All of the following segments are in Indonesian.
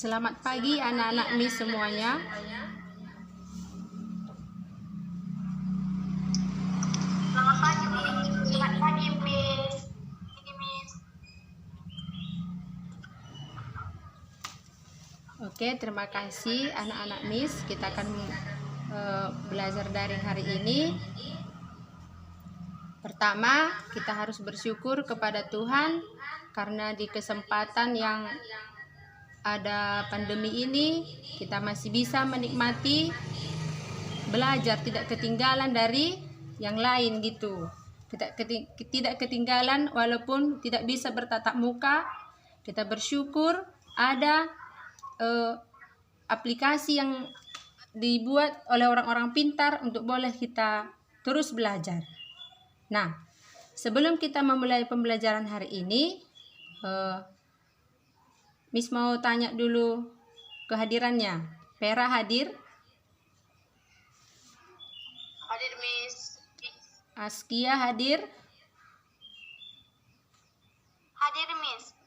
Selamat pagi anak-anak Miss semuanya. Selamat pagi, Miss. Selamat pagi, Miss. Ini, Miss. Oke, terima kasih anak-anak Miss. Kita akan belajar daring hari ini. Pertama, kita harus bersyukur kepada Tuhan karena di kesempatan yang ada pandemi ini kita masih bisa menikmati belajar, tidak ketinggalan dari yang lain gitu. Tidak ketinggalan walaupun tidak bisa bertatap muka. Kita bersyukur ada aplikasi yang dibuat oleh orang-orang pintar untuk boleh kita terus belajar. Nah, sebelum kita memulai pembelajaran hari ini, Miss mau tanya dulu kehadirannya. Vera hadir? Hadir, Miss. Askia hadir? Hadir, Miss.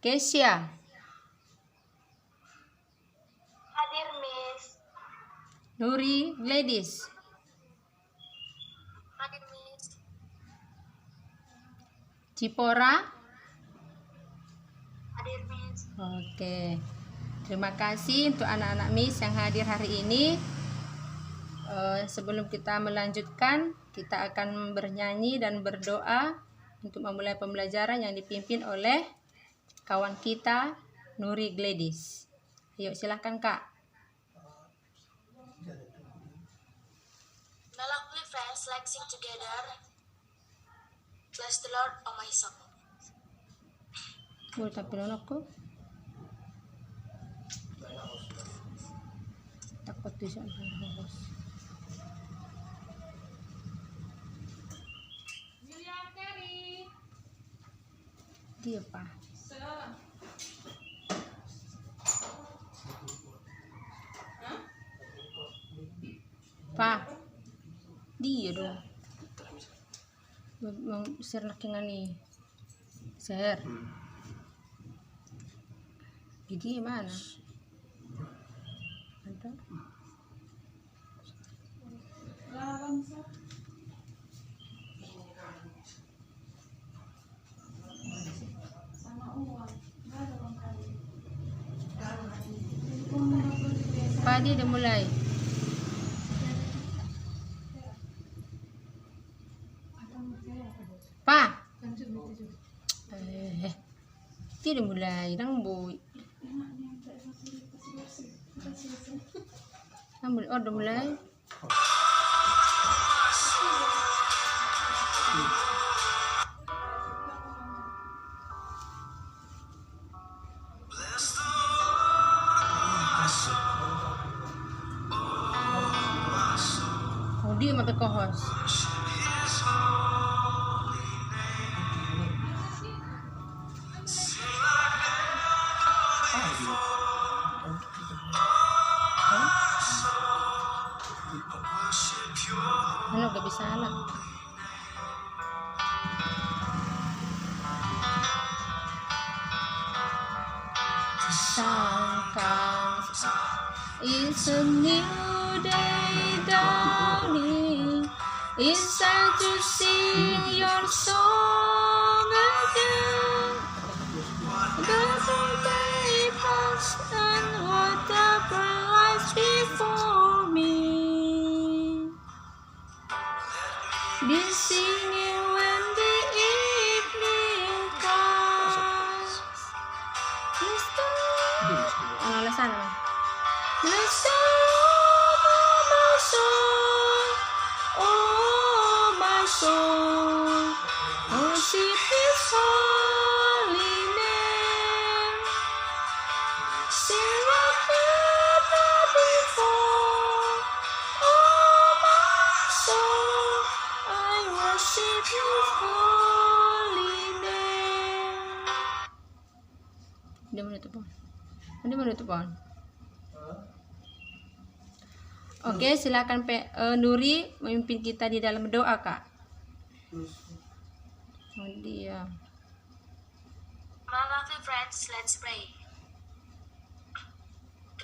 Kesia? Hadir, Miss. Nuri Gladys? Hadir, Miss. Cipora? Hadir, Miss. Oke. Terima kasih untuk anak-anak Miss yang hadir hari ini. Sebelum kita melanjutkan, kita akan bernyanyi dan berdoa untuk memulai pembelajaran yang dipimpin oleh kawan kita Nuri Gladys. Ayo silahkan Kak. My lovely friends, let's sing together. Bless the Lord, oh my soul. Boleh tapi aku takut bisa host. Dia apa? Pak, dia dong. Share nakingan nih. Share. Jadi mana? Ada? Pak, dia udah mulai. Pak. Dia udah mulai, nang boy. Oh, udah mulai. Oh, dia mau ke host. Ano, gak bisa anak. It's a new day dawning. It's time to sing your song again. The day past and whatever lies before me. Be singing when the evening comes. Ano alasan naman? Bless the Lord, my soul, oh my soul, worship His holy name. Sing like never before, oh my soul, I worship His holy name. Dia menutup pohon. Oke, silakan Nuri memimpin kita di dalam doa, Kak. Oh, dia. My lovely friends, let's pray.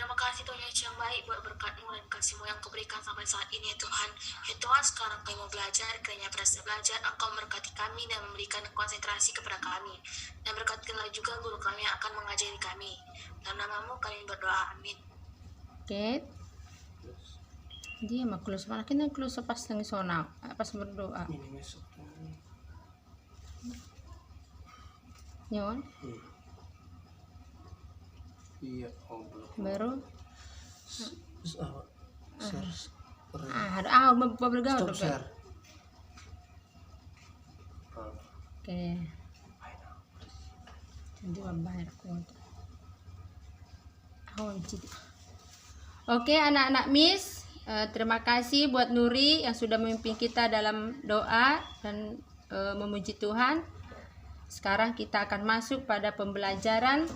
Terima kasih Tuhan Yesus yang baik buat berkat-Mu dan kasih-Mu yang Kau berikan sampai saat ini ya Tuhan. Ya Tuhan, sekarang kami mau belajar, kiranya pada saat belajar Engkau memberkati kami dan memberikan konsentrasi kepada kami. Dan berkatilah juga guru kami yang akan mengajari kami. Dalam nama-Mu kami berdoa, amin. Oke. Dia mah close mana kena close pas nang sona pas berdoa. Ini masuk. Nyon Iya, oh belum. baru Share. ada bergaul Stop share. Oke. Jadi bayar kuota. Oke, anak-anak Miss, terima kasih buat Nuri yang sudah memimpin kita dalam doa dan memuji Tuhan. Sekarang kita akan masuk pada pembelajaran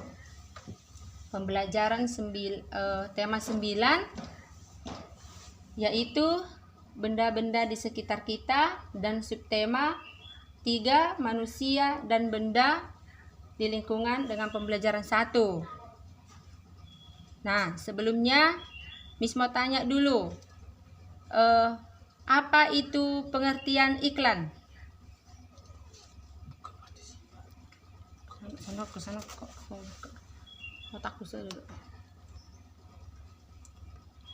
tema 9, yaitu benda-benda di sekitar kita, dan subtema 3, manusia dan benda di lingkungan, dengan pembelajaran 1. Nah, sebelumnya Miss mau tanya dulu, apa itu pengertian iklan? Sana kok otakku dulu.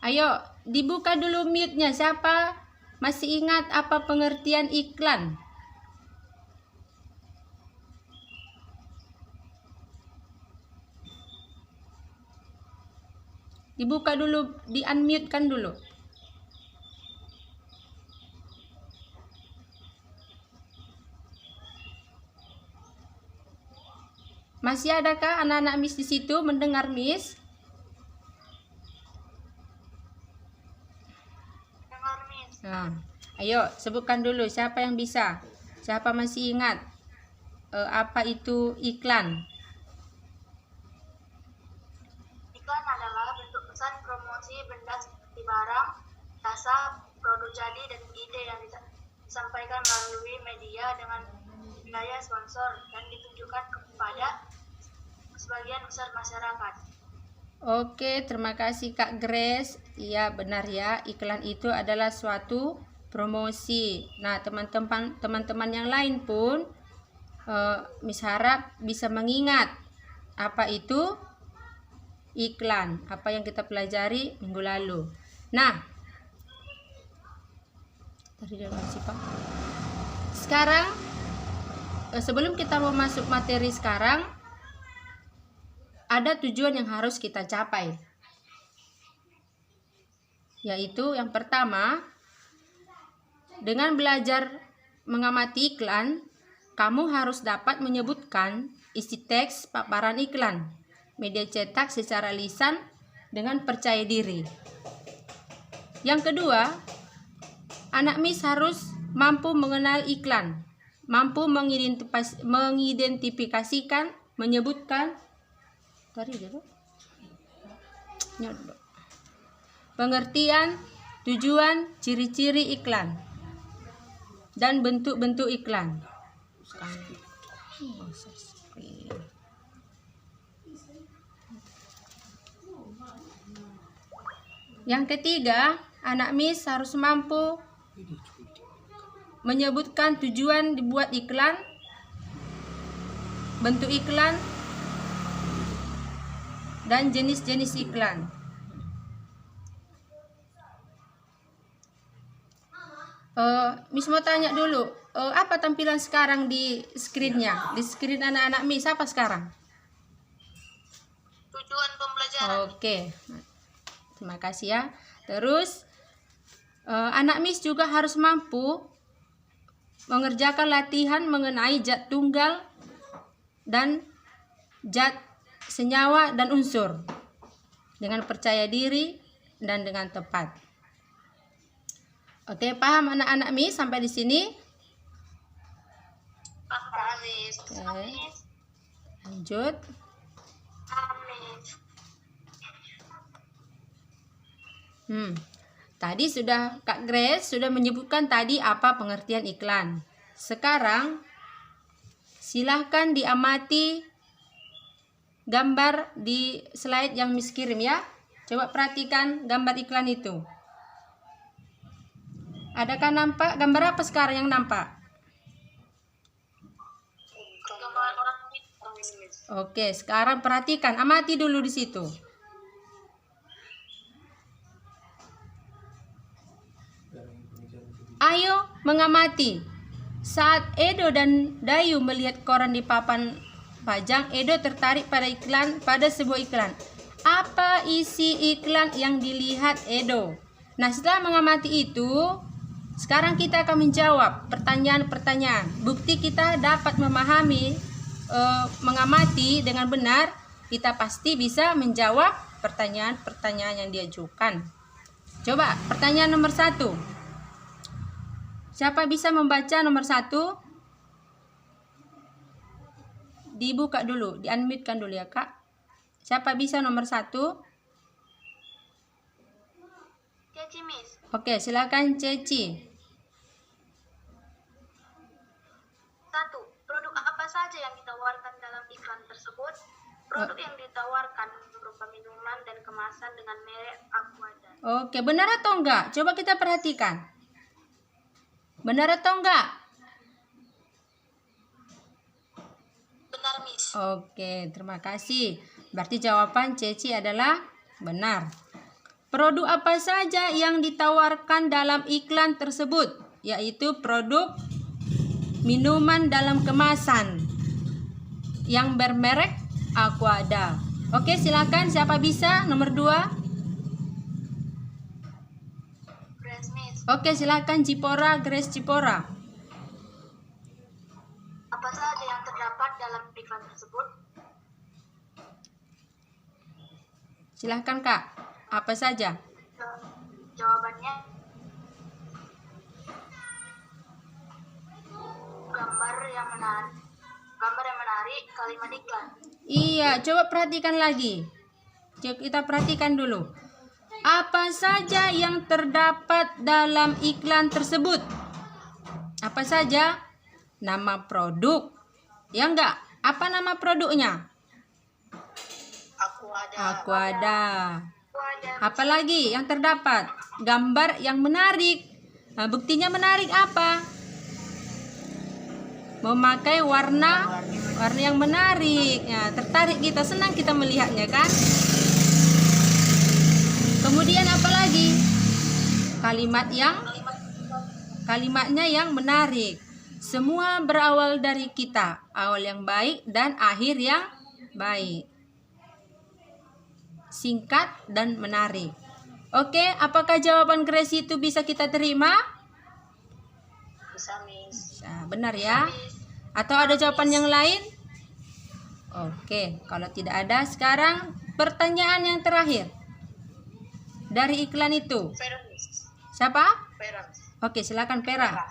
Ayo, dibuka dulu mute-nya. Siapa masih ingat apa pengertian iklan? Dibuka dulu, di-unmute kan dulu. Masih adakah anak-anak Miss di situ mendengar Miss? Dengar, Miss. Nah, ayo sebutkan dulu siapa yang bisa. Siapa masih ingat apa itu iklan? Iklan adalah bentuk pesan promosi benda seperti barang, jasa, produk jadi, dan ide yang disampaikan melalui media dengan biaya sponsor dan ditunjukkan kepada sebagian besar masyarakat. Oke, terima kasih Kak Grace. Iya, benar ya. Iklan itu adalah suatu promosi. Nah, teman-teman yang lain pun Miss harap bisa mengingat apa itu iklan, apa yang kita pelajari minggu lalu. Nah, sekarang sebelum kita mau masuk materi sekarang, ada tujuan yang harus kita capai, yaitu yang pertama, dengan belajar mengamati iklan, kamu harus dapat menyebutkan isi teks paparan iklan media cetak secara lisan dengan percaya diri. Yang kedua, anak Miss harus mampu mengenal iklan, mampu mengidentifikasikan, menyebutkan pengertian, tujuan, ciri-ciri iklan, dan bentuk-bentuk iklan. Yang ketiga, anak Miss harus mampu menyebutkan tujuan dibuat iklan, bentuk iklan, dan jenis-jenis iklan. Miss mau tanya dulu, apa tampilan sekarang di screen-nya? Di screen anak-anak Miss apa sekarang? Tujuan pembelajaran. Oke, terima kasih ya. Terus anak Miss juga harus mampu mengerjakan latihan mengenai zat tunggal dan zat senyawa dan unsur dengan percaya diri dan dengan tepat. Oke, paham anak-anak Miss sampai di sini? Paham, Miss. Oke. Lanjut. Tadi sudah Kak Grace sudah menyebutkan tadi apa pengertian iklan. Sekarang silahkan diamati gambar di slide yang Miss kirim ya. Coba perhatikan gambar iklan itu. Adakah nampak gambar apa sekarang yang nampak? Gambar orang ini, Miss. Oke, sekarang perhatikan, amati dulu di situ. Ayo mengamati. Saat Edo dan Dayu melihat koran di papan pajang, Edo tertarik pada sebuah iklan. Apa isi iklan yang dilihat Edo? Nah, setelah mengamati itu, sekarang kita akan menjawab pertanyaan-pertanyaan. Bukti kita dapat memahami, mengamati dengan benar, kita pasti bisa menjawab pertanyaan-pertanyaan yang diajukan. Coba pertanyaan nomor 1. Siapa bisa membaca nomor 1? Dibuka dulu, di-unmute-kan dulu ya, Kak. Siapa bisa nomor 1? Ceci, Miss. Oke, silakan Ceci. 1. Produk apa saja yang ditawarkan dalam iklan tersebut? Produk yang ditawarkan berupa minuman dan kemasan dengan merek Aquada. Oke, benar atau enggak? Coba kita perhatikan. Benar atau enggak? Benar, Miss. Oke, terima kasih. Berarti jawaban Ceci adalah benar. Produk apa saja yang ditawarkan dalam iklan tersebut? Yaitu produk minuman dalam kemasan yang bermerek Aquada. Oke, silakan siapa bisa nomor 2? Grace, Miss. Oke, silakan Grace Cipora. Apa saja yang terdapat dalam iklan tersebut? Silakan Kak. Apa saja? Jawabannya gambar yang menarik, kalimat iklan. Iya, coba perhatikan lagi. Coba kita perhatikan dulu. Apa saja yang terdapat dalam iklan tersebut? Apa saja? Nama produk. Ya enggak? Apa nama produknya? Aquada. Apalagi yang terdapat? Gambar yang menarik. Nah, buktinya menarik apa? Memakai warna yang menarik. Ya, tertarik kita, senang kita melihatnya kan? Kemudian apa lagi? Kalimatnya yang menarik. Semua berawal dari kita, awal yang baik dan akhir yang baik. Singkat dan menarik. Oke, apakah jawaban Grace itu bisa kita terima? Bisa, Miss. Bisa, benar ya? Atau ada jawaban yang lain? Oke, kalau tidak ada, sekarang pertanyaan yang terakhir. Dari iklan itu. Vera, Miss. Siapa? Vera, Miss. Oke, silakan Vera.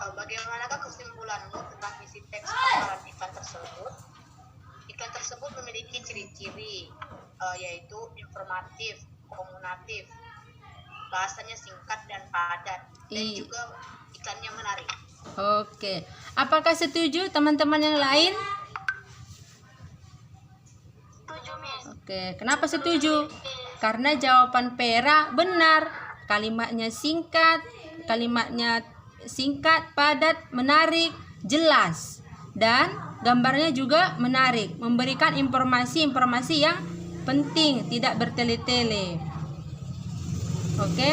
Bagaimanakah kesimpulanmu tentang isi teks paparan iklan tersebut? Iklan tersebut memiliki ciri-ciri yaitu informatif, komunikatif, bahasanya singkat dan padat, dan juga iklannya menarik. Oke, apakah setuju teman-teman yang lain? Setuju, Miss. Oke, kenapa setuju? Karena jawaban Vera benar. Kalimatnya singkat, padat, menarik, jelas. Dan gambarnya juga menarik, memberikan informasi-informasi yang penting, tidak bertele-tele. Oke.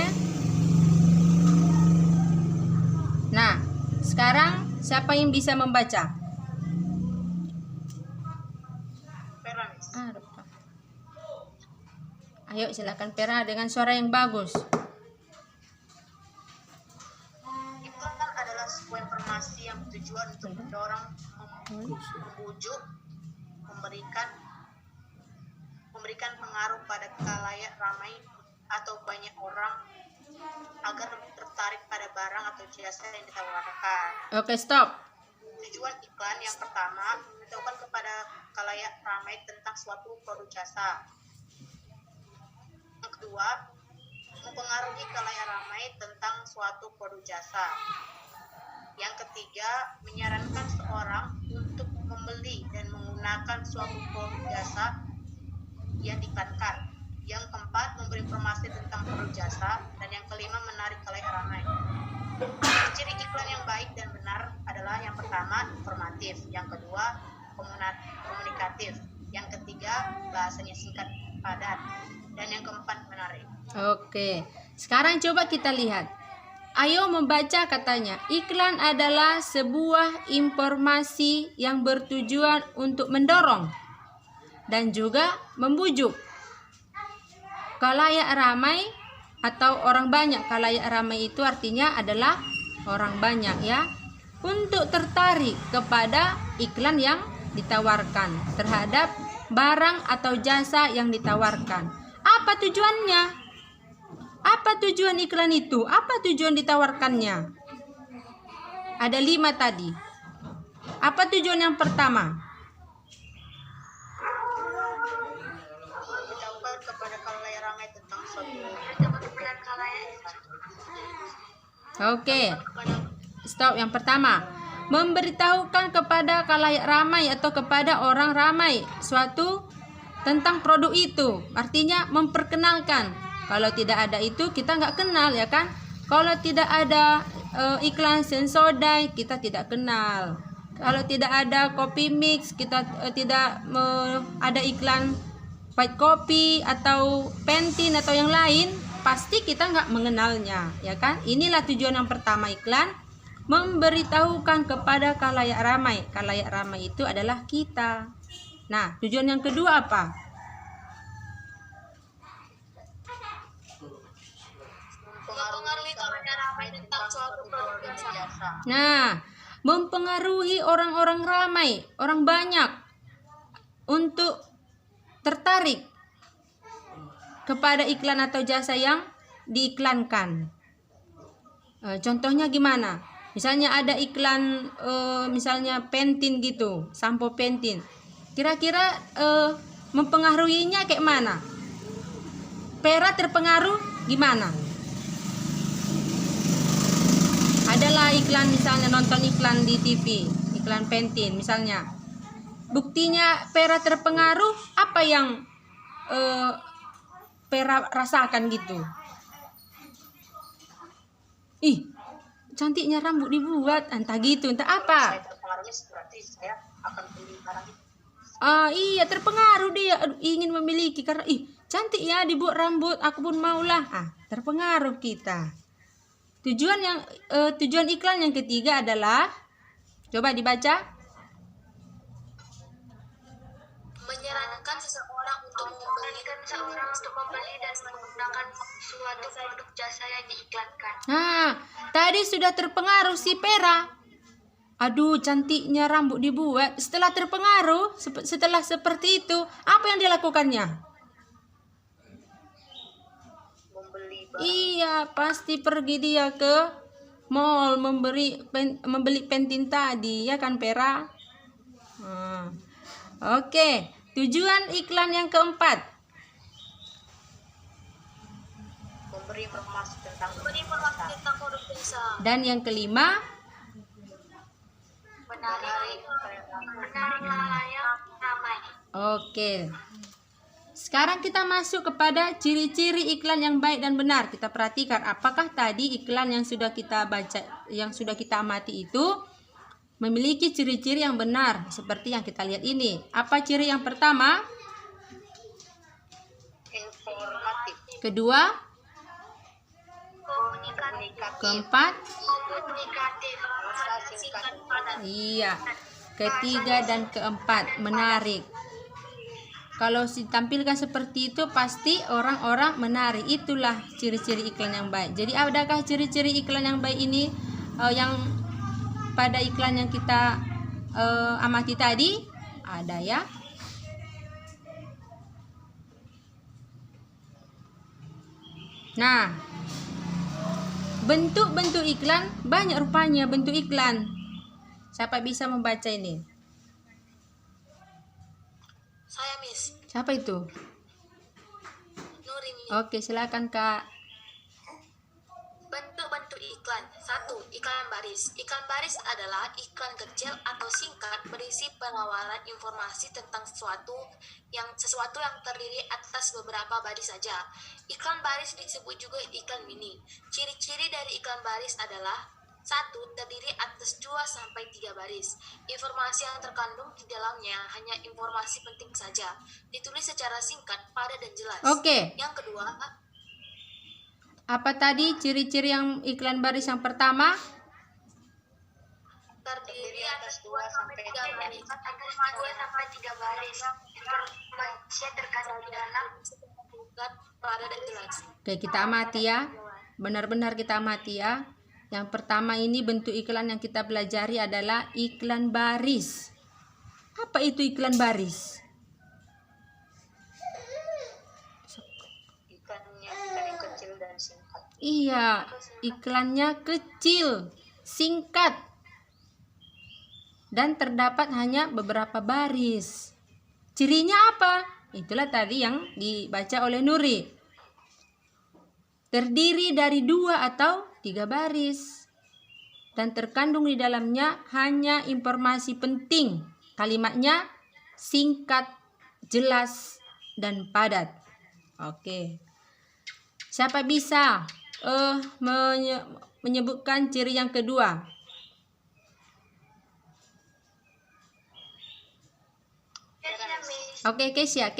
Nah, sekarang siapa yang bisa membaca? Vera, Miss. Ayo silakan Vera dengan suara yang bagus. Iklan adalah sebuah informasi yang bertujuan untuk mendorong, membujuk, memberikan pengaruh pada khalayak ramai atau banyak orang agar tertarik pada barang atau jasa yang ditawarkan. Oke, stop. Tujuan iklan yang pertama memberitahukan kepada khalayak ramai tentang suatu produk jasa. Yang kedua, mempengaruhi khalayak ramai tentang suatu produk jasa. Yang ketiga, menyarankan seorang untuk membeli dan menggunakan suatu produk jasa yang diiklankan. Yang keempat, memberi informasi tentang produk jasa. Dan yang kelima, menarik khalayak ramai. Ciri iklan yang baik dan benar adalah yang pertama, informatif. Yang kedua, komunikatif. Yang ketiga, bahasanya singkat, padat. Dan yang keempat, menarik. Oke, sekarang coba kita lihat. Ayo membaca katanya. Iklan adalah sebuah informasi yang bertujuan untuk mendorong dan juga membujuk khalayak ramai atau orang banyak. Khalayak ramai itu artinya adalah orang banyak ya, untuk tertarik kepada iklan yang ditawarkan terhadap barang atau jasa yang ditawarkan. Apa tujuannya? Apa tujuan iklan itu? Apa tujuan ditawarkannya? Ada 5 tadi. Apa tujuan yang pertama? Beritahukan kepada khalayak ramai tentang suatu dan khalayak Oke, stop. Yang pertama, memberitahukan kepada khalayak ramai atau kepada orang ramai suatu tentang produk itu. Artinya memperkenalkan. Kalau tidak ada itu kita nggak kenal ya kan. Kalau tidak ada iklan Sensodyne kita tidak kenal. Kalau tidak ada kopi mix kita tidak ada iklan white coffee atau Pantene atau yang lain, pasti kita nggak mengenalnya ya kan. Inilah tujuan yang pertama iklan, memberitahukan kepada khalayak ramai. Khalayak ramai itu adalah kita. Nah, tujuan yang kedua apa? mempengaruhi khalayak ramai tentang suatu produk jasa. Nah, mempengaruhi orang-orang ramai, orang banyak untuk tertarik kepada iklan atau jasa yang diiklankan. Contohnya gimana? Misalnya ada iklan misalnya Pantene gitu, sampo Pantene. Kira-kira mempengaruhinya kayak mana? Pera terpengaruh gimana? Adalah iklan misalnya, nonton iklan di TV, iklan Pantene misalnya. Buktinya Pera terpengaruh, apa yang Pera rasakan gitu? Ih, cantiknya rambut dibuat, entah gitu, entah apa. Saya terpengaruhnya berarti saya akan beli barang itu. Iya, terpengaruh dia. Aduh, ingin memiliki karena cantik ya dibuat rambut, aku pun maulah. Terpengaruh kita. Tujuan iklan yang ketiga adalah, coba dibaca. menyarankan seseorang untuk membeli dan menggunakan suatu produk jasa yang diiklankan. Nah, tadi sudah terpengaruh si Pera. Aduh, cantiknya rambut dibuat. Setelah terpengaruh, setelah seperti itu, apa yang dilakukannya? Iya, pasti pergi dia ke mall membeli Pantene tadi, ya kan Pera? Oke, tujuan iklan yang keempat. Memberi informasi tentang produk jasa. Dan yang kelima, Menarik khalayak ramai. oke. Sekarang kita masuk kepada ciri-ciri iklan yang baik dan benar. Kita perhatikan apakah tadi iklan yang sudah kita baca, yang sudah kita amati itu memiliki ciri-ciri yang benar seperti yang kita lihat ini. Apa ciri yang pertama? informatif, Kedua? Komunikatif. Keempat? Komunikatif. Singkat padat. Iya. Ketiga dan keempat, menarik. Kalau ditampilkan seperti itu pasti orang-orang menarik. Itulah ciri-ciri iklan yang baik. Jadi adakah ciri-ciri iklan yang baik ini yang pada iklan yang kita amati tadi? Ada ya. Nah, bentuk-bentuk iklan banyak rupanya bentuk iklan. Siapa bisa membaca ini? Saya Miss Siapa itu? Nuri Miss. Oke, silakan Kak. Bentuk-bentuk beriklan. 1. Iklan baris. Iklan baris adalah iklan kecil atau singkat berisi penawaran informasi tentang sesuatu yang terdiri atas beberapa baris saja. Iklan baris disebut juga iklan mini. Ciri-ciri dari iklan baris adalah 1. Terdiri atas 2-3 baris. Informasi yang terkandung di dalamnya hanya informasi penting saja. Ditulis secara singkat, padat, dan jelas. Oke. Yang kedua, Apa tadi ciri-ciri yang iklan baris yang pertama? terdiri atas 2-3 baris. Atas 2-3 baris. Informasi yang terkandung di dalam Singkat, padat, dan jelas. Oke, kita amati ya. Benar-benar kita amati ya. Yang pertama ini bentuk iklan yang kita pelajari adalah iklan baris. Apa itu iklan baris? iklannya kecil dan singkat. Iya, iklannya kecil, singkat, dan terdapat hanya beberapa baris. Cirinya apa? Itulah tadi yang dibaca oleh Nuri. Terdiri dari 2 atau 3 baris. Dan terkandung di dalamnya hanya informasi penting. Kalimatnya singkat, jelas, dan padat. Oke. Siapa bisa menyebutkan ciri yang kedua? Oke, Kesia. 2.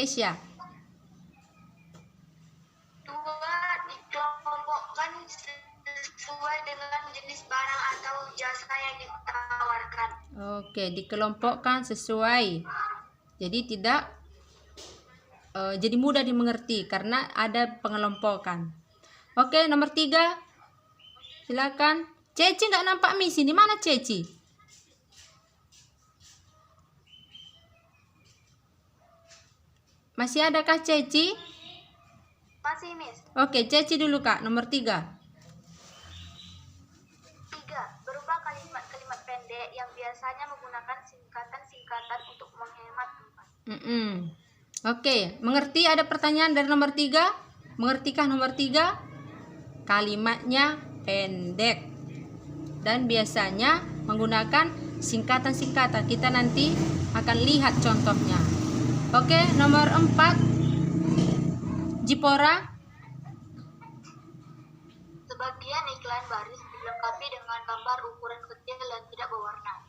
Dikelompokkan sesuai dengan jenis barang atau jasa yang ditawarkan. Oke, dikelompokkan sesuai. Jadi tidak jadi mudah dimengerti karena ada pengelompokan. Oke, nomor 3. Silakan. Ceci nggak nampak Miss ini. Mana Ceci? Masih adakah Ceci? Masih, Miss. Oke, Ceci dulu Kak. Nomor 3. 3. Berupa kalimat-kalimat pendek yang biasanya menggunakan singkatan-singkatan untuk menghemat tempat. Oke, mengerti ada pertanyaan dari nomor 3? Mengertikah nomor 3? Kalimatnya pendek dan biasanya menggunakan singkatan-singkatan. Kita nanti akan lihat contohnya. Oke, nomor 4. Jipora. Sebagian iklan baris dilengkapi dengan gambar ukuran kecil dan tidak berwarna.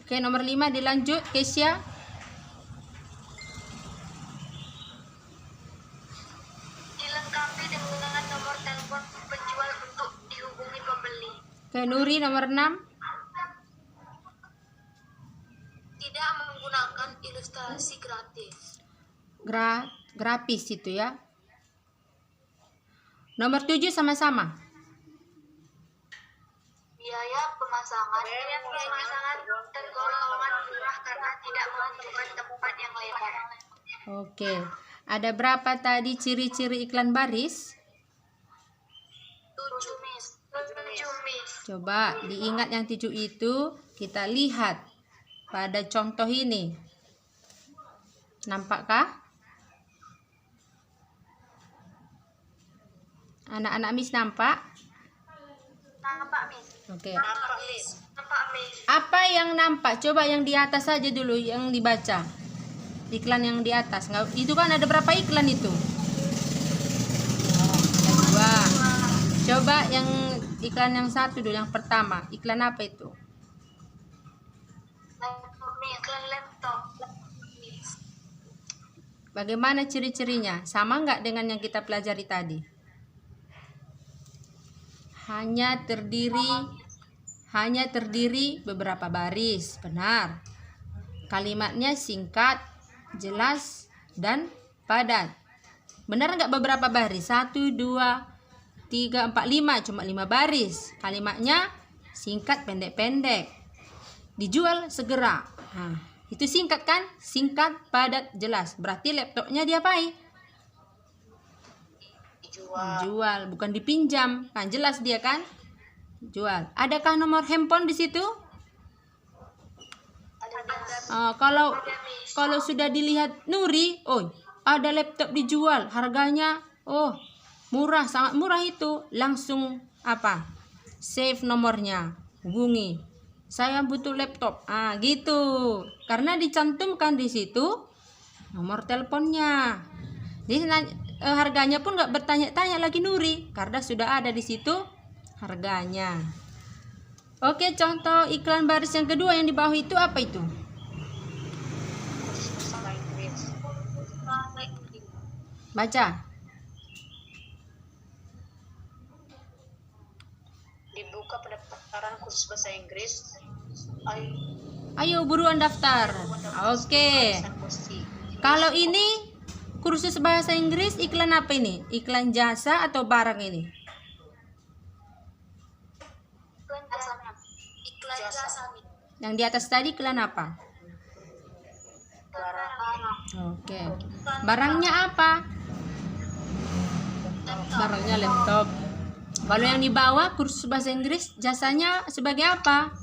Oke, nomor 5 dilanjut, Kesia. Dilengkapi dengan nomor telepon penjual untuk dihubungi pembeli. Oke, Nuri nomor 6. Tidak menggunakan ilustrasi kreatif. Grafis itu ya. Nomor 7 sama-sama. Biaya pemasangan tergolongan murah karena tidak membutuhkan tempat yang lebar. Oke. Ada berapa tadi ciri-ciri iklan baris? 7, Miss. 7, Miss. Coba diingat yang 7 itu, kita lihat pada contoh ini. Nampakkah? Anak-anak Miss nampak? Nampak, Miss. Oke. Nampak, Miss. Nampak, Miss. Apa yang nampak? Coba yang di atas saja dulu yang dibaca. Iklan yang di atas. Nggak, itu kan ada berapa iklan itu? Ada 2. Coba yang iklan yang 1 dulu, yang pertama. Iklan apa itu? Laptop, Miss. Iklan laptop. Bagaimana ciri-cirinya? Sama nggak dengan yang kita pelajari tadi? Hanya terdiri beberapa baris, benar. Kalimatnya singkat, jelas, dan padat. Benar nggak beberapa baris? 1, 2, 3, 4, 5. Cuma 5 baris. Kalimatnya singkat, pendek-pendek. Dijual segera. Nah, itu singkat kan? Singkat, padat, jelas. Berarti laptopnya diapain? Jual, bukan dipinjam. Kan jelas dia kan? Jual. Adakah nomor handphone di situ? Kalau sudah dilihat Nuri, oh, ada laptop dijual, harganya murah, sangat murah itu. Langsung apa? save nomornya, hubungi. Saya butuh laptop. Gitu. Karena dicantumkan di situ nomor teleponnya. Jadi harganya pun nggak bertanya-tanya lagi Nuri, karena sudah ada di situ harganya. Oke, contoh iklan baris yang kedua yang di bawah itu apa itu? Kursus bahasa Inggris. Baca. Dibuka pendaftaran kursus bahasa Inggris. Ayo buruan daftar. Oke. Kalau ini kursus bahasa Inggris, iklan apa ini? Iklan jasa atau barang ini? Iklan jasa. Yang di atas tadi iklan apa? Oke. Barangnya apa? Barangnya laptop. Kalau yang di bawah kursus bahasa Inggris, jasanya sebagai apa?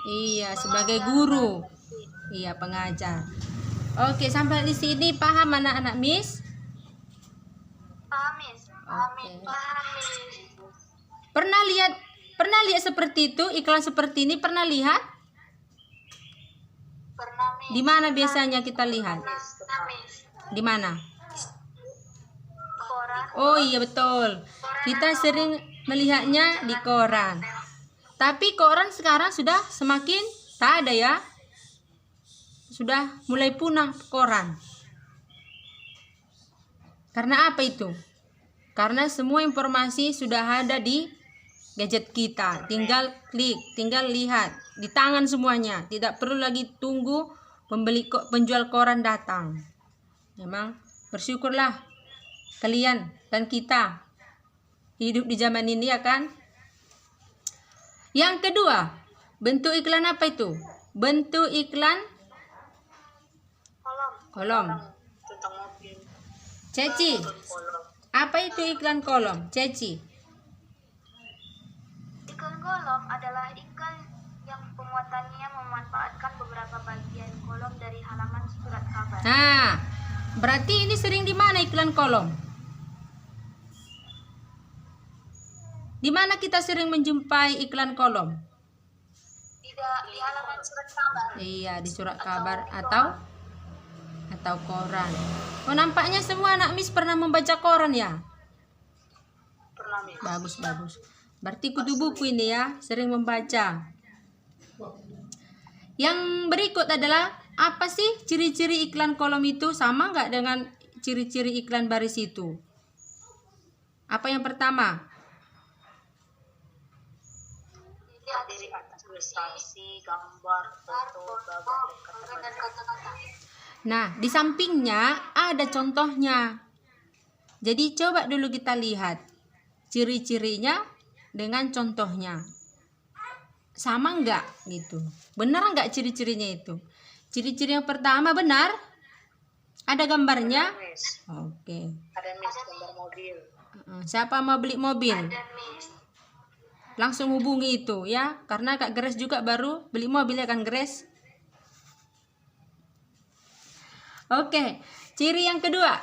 Iya, sebagai guru. Iya, pengajar. Oke, sampai di sini paham anak-anak Miss? Paham, Miss. Oke. Paham, Miss. Pernah lihat seperti itu, iklan seperti ini pernah lihat? Pernah, Miss. Di mana biasanya kita lihat? Pernah, Miss. Di mana? Koran. Oh iya betul. Kita sering melihatnya di koran. Tapi koran sekarang sudah semakin tak ada ya. Sudah mulai punah koran. Karena apa itu? Karena semua informasi sudah ada di gadget kita. Tinggal klik, tinggal lihat di tangan semuanya. Tidak perlu lagi tunggu penjual koran datang. Memang bersyukurlah kalian dan kita hidup di zaman ini ya kan. Yang kedua, bentuk iklan apa itu? Bentuk iklan kolom. Tentang mobil. Ceci, apa itu iklan kolom? Ceci. Iklan kolom adalah iklan yang pemuatannya memanfaatkan beberapa bagian kolom dari halaman surat kabar. Nah, berarti ini sering di mana iklan kolom? Di mana kita sering menjumpai iklan kolom? Tidak di halaman surat kabar. Iya, di surat kabar atau koran. Oh, nampaknya semua anak Miss pernah membaca koran ya? Pernah, Miss. Bagus. Berarti kudu buku ini ya, sering membaca. Yang berikut adalah apa sih ciri-ciri iklan kolom itu? Sama nggak dengan ciri-ciri iklan baris itu? Apa yang pertama? Diri atas ilustrasi, gambar, foto, dan kata-kata. Nah, di sampingnya ada contohnya. Jadi coba dulu kita lihat ciri-cirinya dengan contohnya. Sama enggak gitu? Benar enggak ciri-cirinya itu? Ciri-ciri yang pertama benar? Ada gambarnya? Oke. Ada, Miss, gambar mobil. Siapa mau beli mobil? Ada, Miss. Langsung hubungi itu ya, karena Kak Grace juga baru beli mobil ya kan Grace? Oke, ciri yang kedua.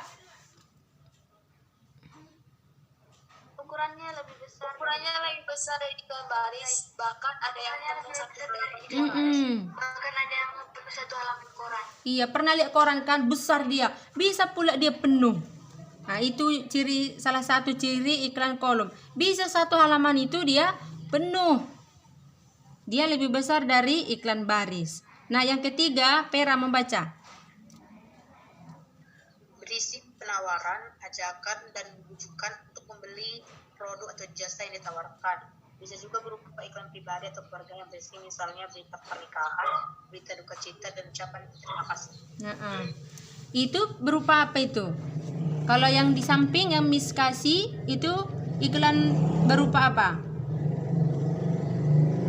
Ukurannya lebih besar. Dari iklan baris, bahkan ada yang penuh satu halaman. Bahkan ada yang penuh satu halaman koran. Iya, pernah lihat koran kan, besar dia. Bisa pula dia penuh. Nah, itu salah satu ciri iklan kolom. Bisa satu halaman itu dia penuh. Dia lebih besar dari iklan baris. Nah, yang ketiga, Pera membaca. Berisi penawaran, ajakan, dan bujukan untuk membeli produk atau jasa yang ditawarkan. Bisa juga berupa iklan pribadi atau keluarga yang berisi misalnya berita pernikahan, berita duka cita, dan ucapan terima kasih. Itu berupa apa itu? Kalau yang di samping yang Miss kasih itu iklan berupa apa?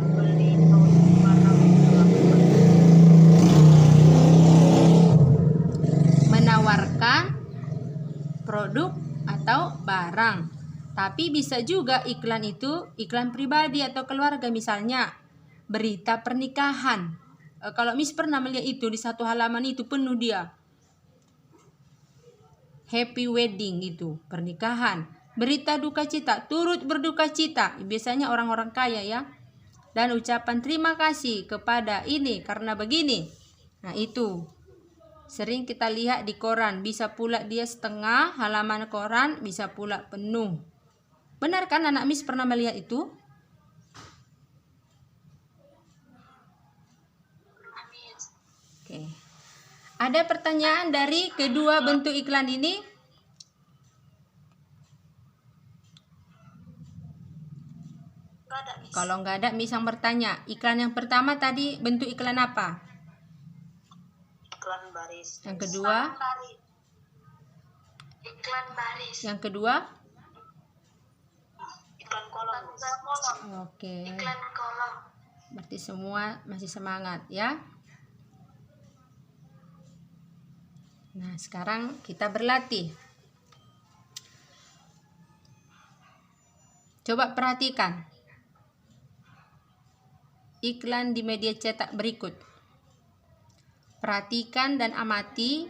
Membeli barang, Menawarkan produk atau barang. Tapi bisa juga iklan itu iklan pribadi atau keluarga, misalnya berita pernikahan. Kalau Miss pernah melihat itu di satu halaman itu penuh dia. Happy wedding itu, pernikahan. berita duka cita, turut berduka cita. Biasanya orang-orang kaya ya. Dan ucapan terima kasih kepada ini karena begini. Nah itu sering kita lihat di koran. Bisa pula dia setengah halaman koran, bisa pula penuh. Benar kan anak Miss pernah melihat itu? Oke. Ada pertanyaan dari kedua bentuk iklan ini? Nggak ada, Miss. Kalau nggak ada, Miss yang bertanya. Iklan yang pertama tadi bentuk iklan apa? Iklan baris. Yang kedua? Iklan baris. Yang kedua? Iklan kolom. Oke. Iklan kolom. Berarti semua masih semangat ya. Nah, sekarang kita berlatih. Coba perhatikan iklan di media cetak berikut. Perhatikan dan amati.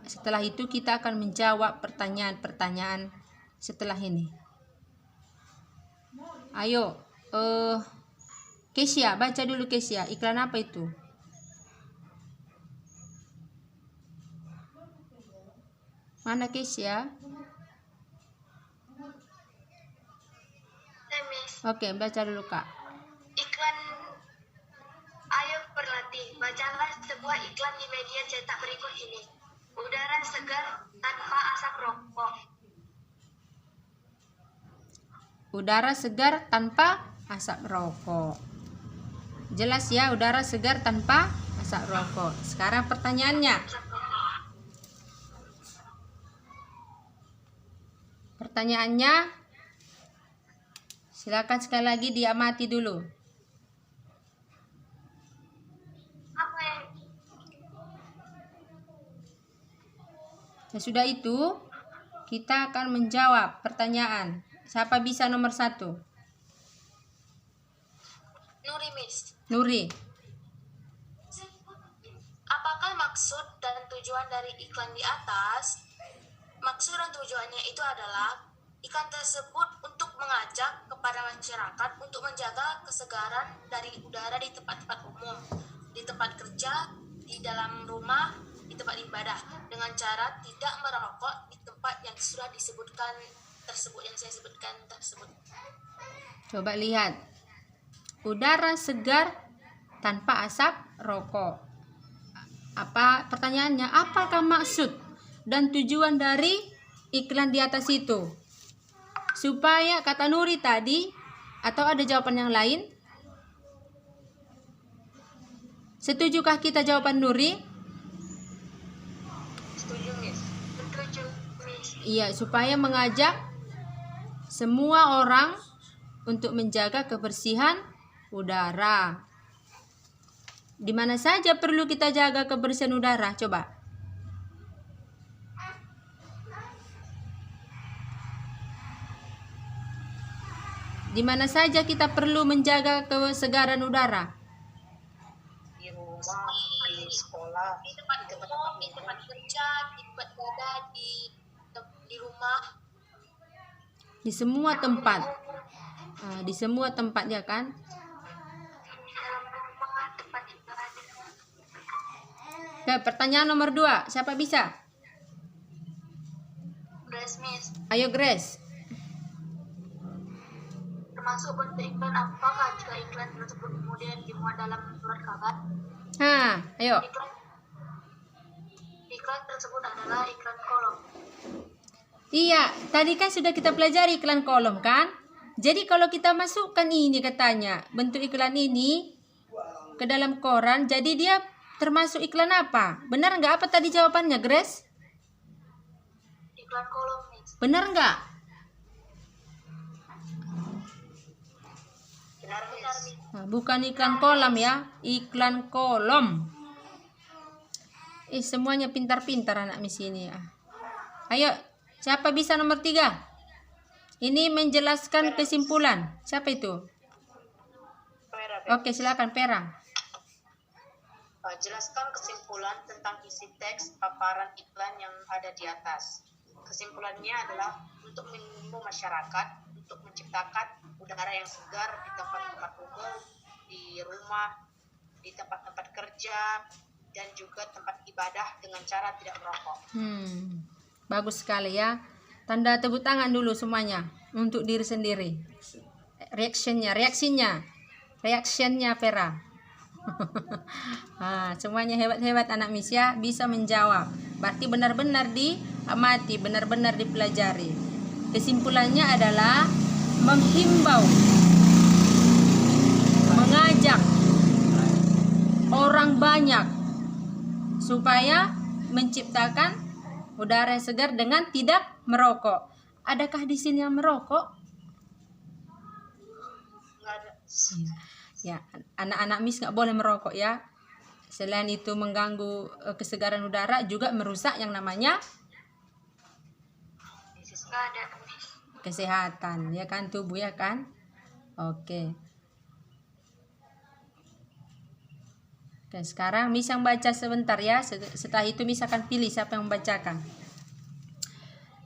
Setelah itu kita akan menjawab pertanyaan-pertanyaan setelah ini. Ayo, Kesia, baca dulu Kesia. Iklan apa itu? Mana Kesia? Miss. Oke, baca dulu Kak. Iklan. Ayo berlatih. Bacalah sebuah iklan di media cetak berikut ini. Udara segar tanpa asap rokok. Udara segar tanpa asap rokok. Jelas ya, udara segar tanpa asap rokok. Sekarang pertanyaannya. Pertanyaannya, silakan sekali lagi diamati dulu. Apa yang Sesudah itu, kita akan menjawab pertanyaan. Siapa bisa nomor 1? Nuri, Miss. Nuri. Apakah maksud dan tujuan dari iklan di atas? Maksud dan tujuannya itu adalah iklan tersebut untuk mengajak kepada masyarakat untuk menjaga kesegaran dari udara di tempat-tempat umum, di tempat kerja, di dalam rumah, di tempat ibadah, dengan cara tidak merokok di tempat yang sudah disebutkan tersebut, yang saya sebutkan tersebut. Coba lihat. Udara segar tanpa asap rokok. Apa pertanyaannya? Apakah maksud dan tujuan dari iklan di atas itu? Supaya kata Nuri tadi, atau ada jawaban yang lain? Setujukah kita jawaban Nuri? Setuju, Miss. setuju, Miss? Iya, supaya mengajak semua orang untuk menjaga kebersihan udara. Di mana saja perlu kita jaga kebersihan udara? Coba. Di mana saja kita perlu menjaga kesegaran udara? Di rumah, di sekolah, Di tempat umum, di tempat kerja, di tempat ibadah, di rumah. Di semua tempat. Di semua tempat ya kan? Dalam rumah, tempat ibadah. Oke, pertanyaan nomor 2. Siapa bisa? Grace, Miss. Ayo Grace. Termasuk bentuk iklan apakah jika iklan tersebut kemudian dimuat dalam surat kabar? Ayo. Iklan tersebut adalah iklan kolom. Iya, tadi kan sudah kita pelajari iklan kolom kan? Jadi kalau kita masukkan ini katanya, bentuk iklan ini ke dalam koran, jadi dia termasuk iklan apa? Benar nggak apa tadi jawabannya, Grace? Iklan kolom, Miss. Benar nggak? benar, Miss. Nah, bukan iklan kolam ya, iklan kolom. Semuanya pintar-pintar anak Miss ini ya. Ayo, siapa bisa nomor 3? Ini menjelaskan kesimpulan. Siapa itu? Oke, silakan Pera. Jelaskan kesimpulan tentang isi teks paparan iklan yang ada di atas. Kesimpulannya adalah untuk mengimbau masyarakat untuk menciptakan udara yang segar di tempat-tempat umum, di rumah, di tempat-tempat kerja, dan juga tempat ibadah dengan cara tidak merokok. Bagus sekali ya. Tanda tepuk tangan dulu semuanya untuk diri sendiri. Reaksinya Vera. Semuanya hebat-hebat anak Miss ya, bisa menjawab. Berarti benar-benar diamati, benar-benar dipelajari. Kesimpulannya adalah menghimbau, mengajak orang banyak supaya menciptakan udara yang segar dengan tidak merokok. Adakah di sini yang merokok? Nggak ada. Ya, anak-anak Miss nggak boleh merokok ya. Selain itu mengganggu kesegaran udara, juga merusak yang namanya Nggak ada, Miss. kesehatan, ya kan, tubuh ya kan. Oke. Oke, sekarang Miss yang baca sebentar ya. Setelah itu Miss akan pilih siapa yang membacakan.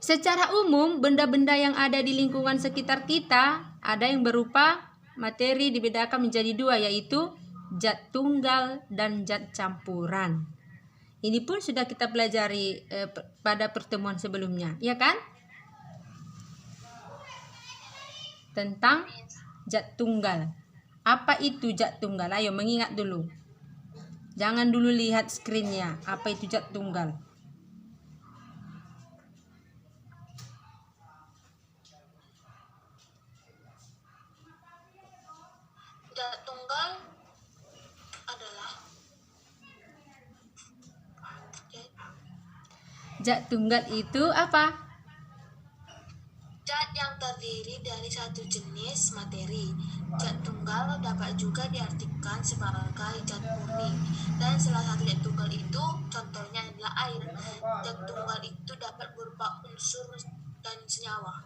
Secara umum, benda-benda yang ada di lingkungan sekitar kita ada yang berupa materi dibedakan menjadi dua, yaitu zat tunggal dan zat campuran. Ini pun sudah kita pelajari pada pertemuan sebelumnya, ya kan? Tentang zat tunggal. Apa itu zat tunggal? Ayo mengingat dulu. Jangan dulu lihat screennya. Apa itu zat tunggal? Zat tunggal adalah Zat tunggal itu apa? zat yang terdiri dari satu jenis materi. Zat tunggal dapat juga diartikan sebagai zat murni, dan salah satu zat tunggal itu contohnya adalah air. Zat tunggal itu dapat berupa unsur dan senyawa.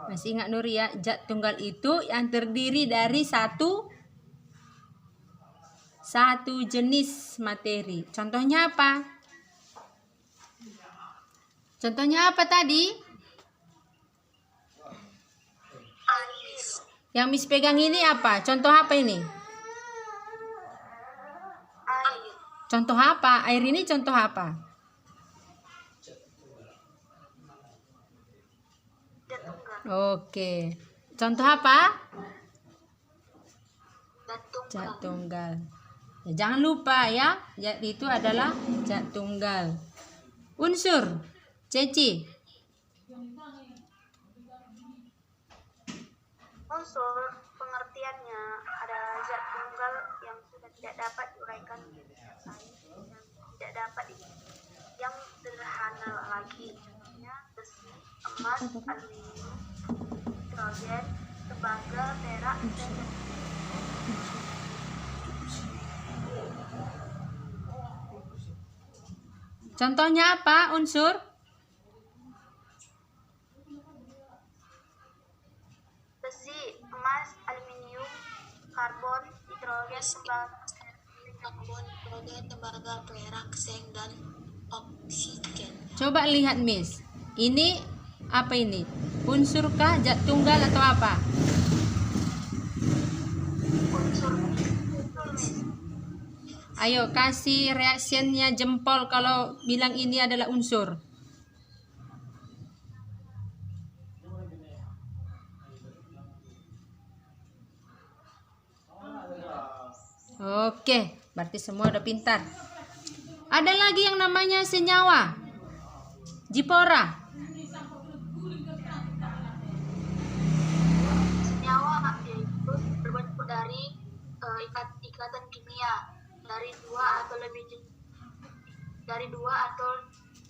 Masih ingat Nuri ya, zat tunggal itu yang terdiri dari satu jenis materi. Contohnya apa? Contohnya apa tadi? Air. Yang Miss pegang ini apa? Contoh apa ini? Air. Contoh apa? Air ini contoh apa? Zat tunggal. Oke. Contoh apa? Zat tunggal. Zat tunggal. Ya, jangan lupa ya, zat itu adalah zat tunggal. Unsur, Ceci. Unsur pengertiannya ada zat tunggal yang sudah tidak dapat diuraikan menjadi air, yang tidak dapat yang sederhana lagi, contohnya besi, emas, aluminium, hidrogen, tembaga, perak, dan Contohnya apa unsur? besi, emas, aluminium, karbon, hidrogen, tembaga. Karbon, hidrogen, tembaga, perak, seng, dan oksigen. Coba lihat Miss. Ini apa ini? Unsurkah, zat tunggal atau apa? Unsur Miss. Ayo kasih reaksinya jempol kalau bilang ini adalah unsur. Oke, berarti semua udah pintar. Ada lagi yang namanya senyawa. Jipora. Senyawa yaitu terbentuk dari ikatan kimia dari dua atau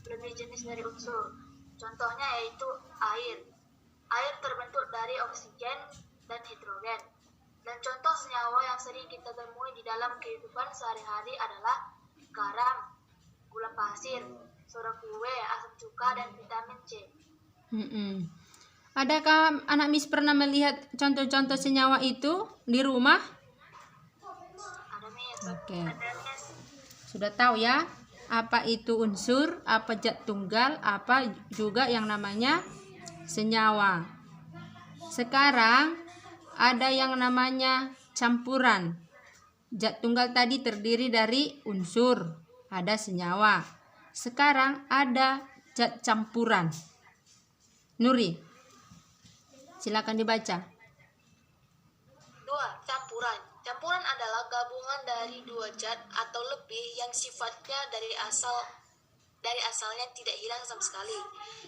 lebih jenis dari unsur. Contohnya yaitu air. Air terbentuk dari oksigen dan hidrogen. Dan contoh senyawa yang sering kita temui di dalam kehidupan sehari-hari adalah garam, gula pasir, soda kue, asam cuka, dan vitamin C. Adakah anak Miss pernah melihat contoh-contoh senyawa itu di rumah? Ada Miss. Oke. Ada Miss. Sudah tahu ya? apa itu unsur, apa zat tunggal, apa juga yang namanya senyawa. Sekarang ada yang namanya campuran. Zat tunggal tadi terdiri dari unsur, ada senyawa. Sekarang ada zat campuran. Nuri, silakan dibaca. 2. Campuran. Campuran adalah gabungan dari dua zat atau lebih yang sifatnya dari asalnya tidak hilang sama sekali.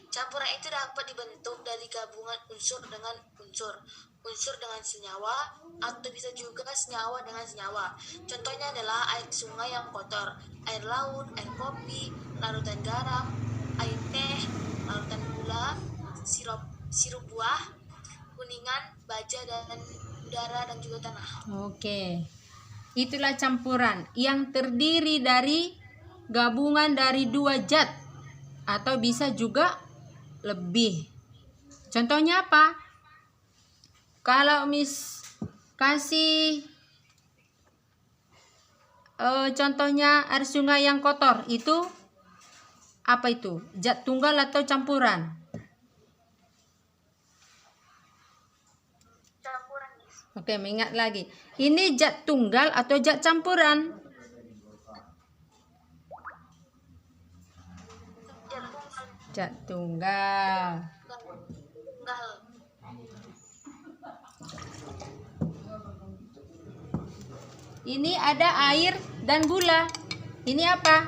Campuran itu dapat dibentuk dari gabungan unsur dengan unsur, unsur dengan senyawa, atau bisa juga senyawa dengan senyawa. Contohnya adalah air sungai yang kotor, air laut, air kopi, larutan garam, air teh, larutan gula, sirup buah, kuningan, baja, dan udara, dan juga tanah. Oke, itulah campuran yang terdiri dari gabungan dari dua zat atau bisa juga lebih. Contohnya apa? Kalau kasih contohnya air sungai yang kotor, itu apa itu? Zat tunggal atau campuran? Campuran, Miss. Oke, mengingat lagi. Ini zat tunggal atau zat campuran? Zat tunggal. Tunggal. Ini ada air dan gula. Ini apa?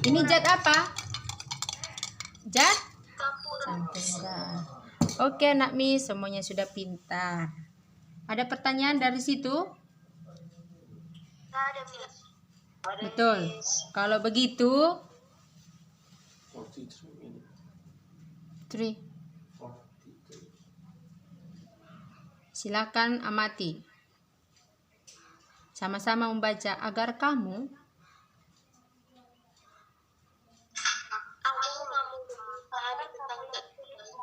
Ini zat apa? Zat campuran. Oke, Nak Mi, semuanya sudah pintar. Ada pertanyaan dari situ? Nggak ada, Miss. Betul. Kalau begitu, 3. Silakan amati. Sama-sama membaca agar kamu Aku mau memahami tentang zat tunggal.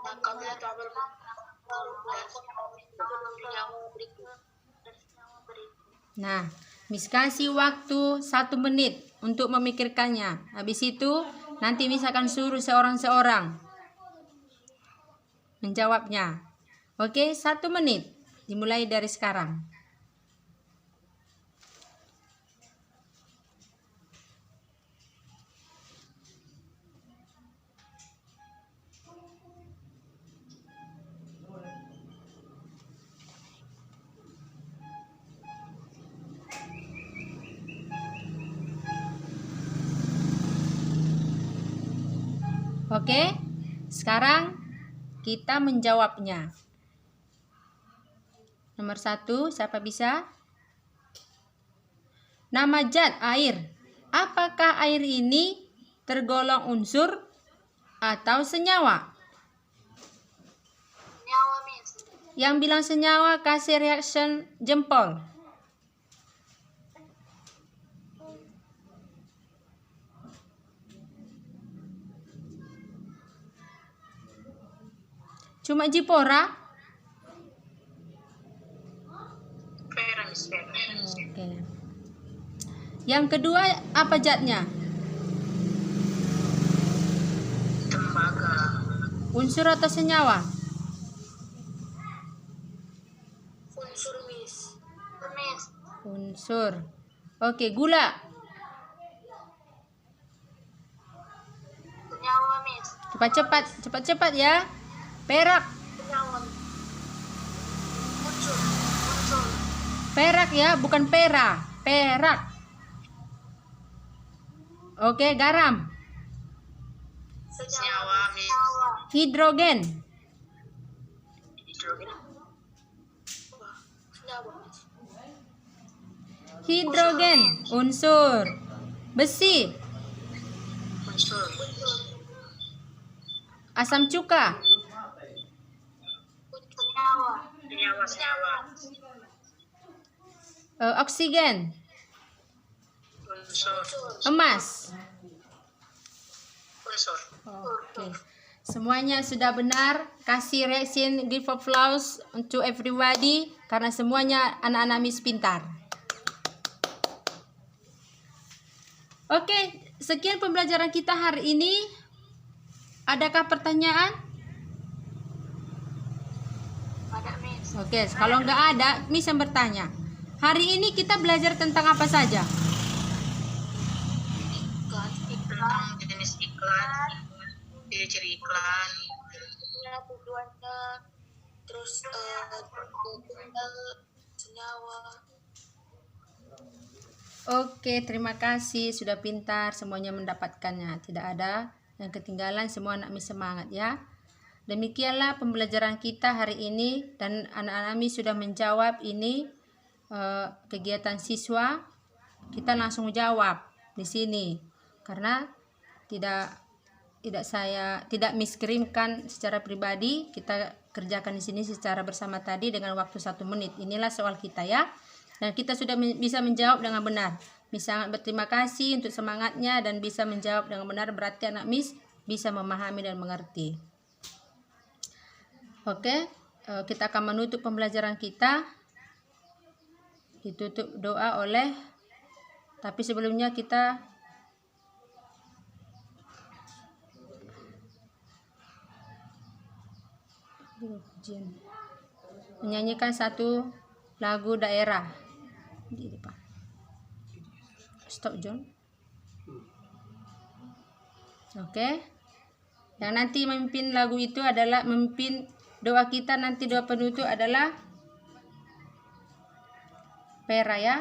Nah, Miss kasih waktu 1 menit untuk memikirkannya. Habis itu nanti Miss akan suruh seorang-seorang menjawabnya. Oke, 1 menit. Dimulai dari sekarang. Oke, sekarang kita menjawabnya. Nomor 1, siapa bisa? Nama zat air. Apakah air ini tergolong unsur atau senyawa? Senyawa, Miss. Yang bilang senyawa kasih reaction jempol. Cuma Jipora? Pera, Miss, pera. Oke. Yang kedua apa zatnya? Tembaga. Unsur atau senyawa? Unsur, Miss. Miss. Unsur. Oke, gula. Senyawa, Miss. Cepat-cepat ya. Perak. Senyawa. Unsur. Perak ya, bukan pera. Perak. Oke, garam. Senyawa, Miss. Senyawa. Hidrogen. Hidrogen. Senyawa, Miss. Hidrogen. Unsur. Besi. Unsur. Asam cuka. Senyawa. Senyawa. Oksigen. Unsur. Emas. Unsur. Oke. Semuanya sudah benar. Kasih reaction, give applause to everybody karena semuanya anak-anak Miss pintar. Oke, sekian pembelajaran kita hari ini. Adakah pertanyaan? Ada, Miss. Oke, kalau nggak ada, Miss yang bertanya. Hari ini kita belajar tentang apa saja? Tentang jenis iklan, ciri-ciri iklan, tujuannya, terus tunggal, senyawa. Oke, terima kasih sudah pintar, semuanya mendapatkannya. Tidak ada yang ketinggalan, semua anak Miss semangat ya. Demikianlah pembelajaran kita hari ini, dan anak-anak Miss sudah menjawab ini kegiatan siswa. Kita langsung jawab di sini karena tidak Miss kirimkan secara pribadi, kita kerjakan di sini secara bersama tadi dengan waktu 1 menit. Inilah soal kita ya. Dan kita sudah bisa menjawab dengan benar. Miss sangat berterima kasih untuk semangatnya dan bisa menjawab dengan benar, berarti anak Miss bisa memahami dan mengerti. Oke, kita akan menutup pembelajaran kita. Ditutup doa tapi sebelumnya kita menyanyikan satu lagu daerah di depan. Stop, John. Oke. Yang nanti memimpin lagu itu adalah memimpin doa kita, nanti doa penutup adalah Pera ya.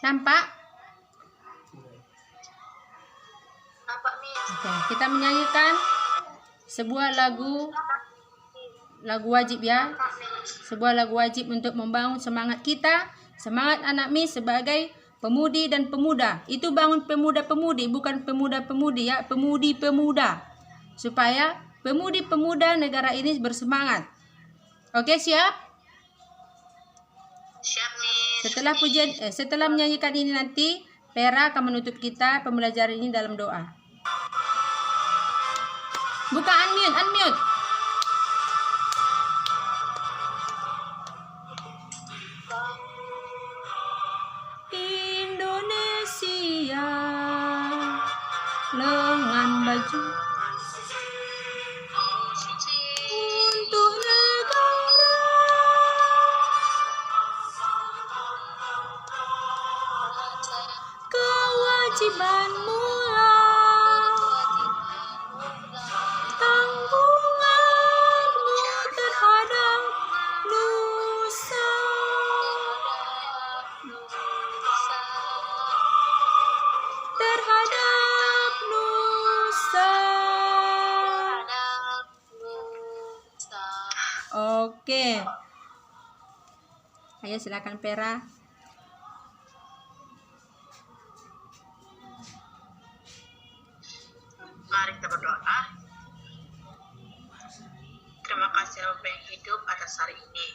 Nampak? Nampak, Miss. Oke, kita menyanyikan sebuah lagu wajib ya. Sebuah lagu wajib untuk membangun semangat kita, semangat anak Miss sebagai pemudi dan pemuda. Itu bangun pemuda-pemudi, bukan pemuda-pemudi ya, pemudi-pemuda. Supaya pemudi-pemuda negara ini bersemangat. Oke, siap? siap Miss. Setelah menyanyikan ini nanti Pera akan menutup kita pembelajaran ini dalam doa. Buka unmute. Indonesia lengan baju untuk negara, kewajibanmu tanggunganmu terhadap nusa, terhadap nusa. Oke. Ayo silakan Pera. Mari kita berdoa. Terima kasih Bapa yang hidup atas hari ini.